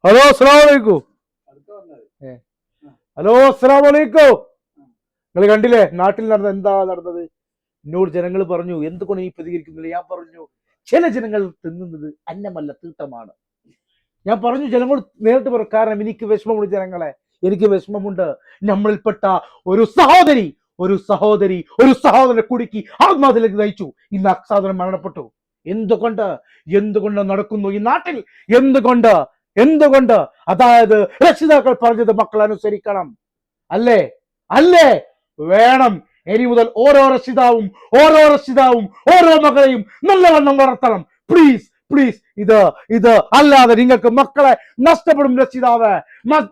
Hello അസ്സലാമു അലൈക്കും. Hello അസ്സലാമു അലൈക്കും. നിങ്ങൾ കണ്ടില്ലേ നാട്ടിൽ നടന്നത്? എന്താ നടന്നത്? എന്നോട് ജനങ്ങൾ പറഞ്ഞു എന്തുകൊണ്ട് നീ പ്രതികരിക്കുന്നില്ല. ഞാൻ പറഞ്ഞു ചില ജനങ്ങൾ തിന്നുന്നത് അന്നമല്ല തീട്ടമാണ്. ഞാൻ പറഞ്ഞു ജനങ്ങൾ നേരിട്ട് പറഞ്ഞു. കാരണം എനിക്ക് വിഷമമുണ്ട് ജനങ്ങളെ, എനിക്ക് വിഷമമുണ്ട്. നമ്മളിൽപ്പെട്ട ഒരു സഹോദരി ഒരു സഹോദരനെ കുടുക്കി ആത്മഹത്യയിലേക്ക് നയിച്ചു. ഇന്ന് ആ സഹോദരൻ മരണപ്പെട്ടു. എന്തുകൊണ്ട് എന്തുകൊണ്ട് നടക്കുന്നു ഈ നാട്ടിൽ? എന്തുകൊണ്ട് എന്തുകൊണ്ട് അതായത് രക്ഷിതാക്കൾ പറഞ്ഞത് മക്കൾ അനുസരിക്കണം, അല്ലേ? അല്ലേ? വേണം. ഇനി മുതൽ ഓരോ രക്ഷിതാവും ഓരോ മകളെയും നല്ലവണ്ണം വളർത്തണം. Please please. ഇത് അല്ലാതെ നിങ്ങൾക്ക് മക്കളെ നഷ്ടപ്പെടും. രക്ഷിതാവ്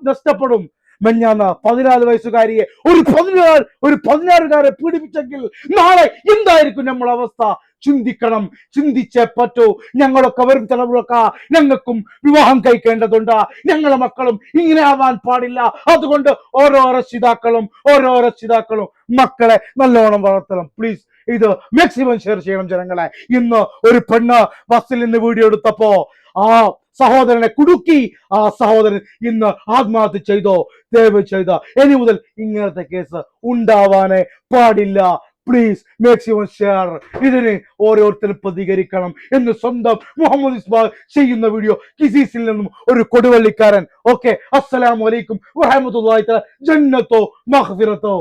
നഷ്ടപ്പെടും. മെഞ്ഞാന്ന് 14 വയസ്സുകാരിയെ ഒരു 16കാരെ പീഡിപ്പിച്ചെങ്കിൽ നാളെ എന്തായിരിക്കും നമ്മുടെ അവസ്ഥ? ചിന്തിക്കണം, ചിന്തിച്ചേ പറ്റൂ. ഞങ്ങളൊക്കെ വരും തലമുറക്ക ഞങ്ങൾക്കും വിവാഹം കഴിക്കേണ്ടതുണ്ട്. ഞങ്ങളെ മക്കളും ഇങ്ങനെ ആവാൻ പാടില്ല. അതുകൊണ്ട് ഓരോ രക്ഷിതാക്കളും മക്കളെ നല്ലോണം വളർത്തണം. പ്ലീസ് ഇത് മാക്സിമം ഷെയർ ചെയ്യണം ജനങ്ങളെ. ഇന്ന് ഒരു പെണ്ണ് ബസ്സിൽ നിന്ന് വീഡിയോ എടുത്തപ്പോ ആ സഹോദരനെ കുടുക്കി. ആ സഹോദരൻ ഇന്ന് ആത്മഹത്യ ചെയ്തോ? ദയവ് ചെയ്ത ഇനി മുതൽ ഇങ്ങനത്തെ കേസ് ഉണ്ടാവാനേ പാടില്ല. Please maximum share. ഇതിന് ഓരോരുത്തരും പ്രതികരിക്കണം എന്ന് സ്വന്തം മുഹമ്മദ് ഇസ്മാൽ ചെയ്യുന്ന വീഡിയോ കിസീസിൽ നിന്നും ഒരു കൊടുവള്ളിക്കാരൻ. ഓക്കെ, അസ്സലാമു അലൈക്കും വറഹ്മത്തുള്ളാഹി തആല ജന്നത്തോ മഗ്ഫിറത്തോ.